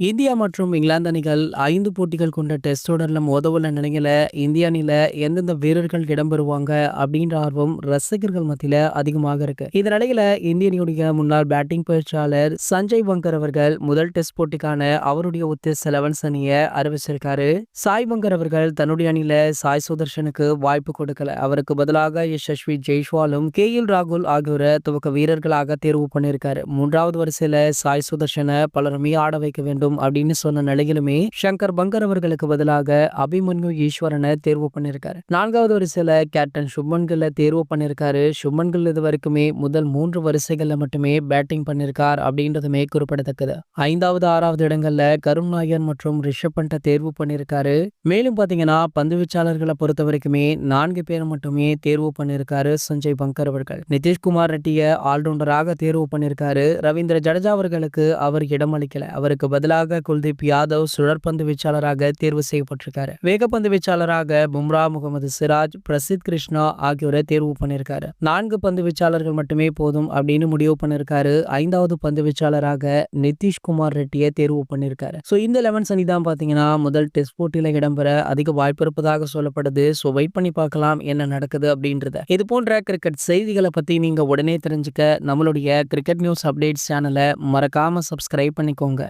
India மற்றும் இங்கிலாந்து அணிகள் 5 போட்டிகள் கொண்ட டெஸ்ட் தொடர்ல மோதவுள்ள நிலையில இந்திய அணியில எந்தெந்த வீரர்கள் இடம்பெறுவாங்க அப்படின்ற ஆர்வம் ரசிகர்கள் மத்தியில அதிகமாக இருக்கு. இந்த நிலையில இந்திய அணியுடைய முன்னாள் பேட்டிங் பயிற்சியாளர் சஞ்சய் பங்கர் அவர்கள் முதல் டெஸ்ட் போட்டிக்கான அவருடைய உத்தேச 11 அணியை அறிவிச்சிருக்காரு. சாய் பங்கர் அவர்கள் தன்னுடைய அணியில சாய் சுதர்ஷனுக்கு வாய்ப்பு கொடுக்கல. அவருக்கு பதிலாக யசஸ்வி ஜெய்ஸ்வாலும் ராகுல் ஆகியோரை துவக்க வீரர்களாக தேர்வு பண்ணியிருக்காரு. 3வது வரிசையில சாய் சுதர்ஷனை பலருமே ஆட வைக்க வேண்டும் அப்படின்னு சொன்ன நிலையிலுமே சங்கர் பங்கர் அவர்களுக்கு பதிலாக அபிமன்யு ஈஸ்வரனை தேர்வு பண்ணிருக்காரு. 4வது வரிசையில கேப்டன் சுப்மன் கில்லை தேர்வு பண்ணிருக்காரு. சுப்மன் கில் இது வரைக்குமே முதல் 3 வரிசைகள்ல மட்டுமே பேட்டிங் பண்ணிருக்கார் அப்படின்றதுமே குறிப்பிடத்தக்கது. 5வது 6வது இடங்கள்ல கருண் நாயர் மற்றும் ரிஷப் பண்ட தேர்வு பண்ணிருக்காரு. மேலும் பாத்தீங்கன்னா பந்து வீச்சாளர்களை பொறுத்த வரைக்குமே 4 பேர் மட்டுமே தேர்வு பண்ணிருக்காரு சஞ்சய் பங்கர் அவர்கள். நிதிஷ்குமார் ரெட்டியை ஆல்ரவுண்டராக தேர்வு பண்ணிருக்காரு. ரவீந்திர ஜடேஜா அவர்களுக்கு அவர் இடமளிக்கல. அவருக்கு பதிலாக குல்தீப் யாதவ் சுழற்பந்து வீச்சாளராக தேர்வு செய்யப்பட்டிருக்காரு. வேகப்பந்து வீச்சாளராக பும்ரா, முகமது சிராஜ், பிரசித் கிருஷ்ணா ஆகியோரை தேர்வு பண்ணிருக்காரு. 4 பந்து வீச்சாளர்கள் மட்டுமே போதும் அப்படின்னு முடிவு பண்ணிருக்காரு. 5வது பந்து வீச்சாளராக நிதிஷ்குமார் ரெட்டியை தேர்வு பண்ணிருக்காரு. இந்த 11 அணி தான் பாத்தீங்கன்னா முதல் டெஸ்ட் போட்டியில இடம்பெற அதிக வாய்ப்பு இருப்பதாக சொல்லப்படுது. வெயிட் பண்ணி பார்க்கலாம் என்ன நடக்குது அப்படின்றத. இது போன்ற கிரிக்கெட் செய்திகளை பத்தி நீங்க உடனே தெரிஞ்சுக்க நம்மளுடைய கிரிக்கெட் நியூஸ் அப்டேட்ஸ் சேனலை மறக்காம சப்ஸ்கிரைப் பண்ணிக்கோங்க.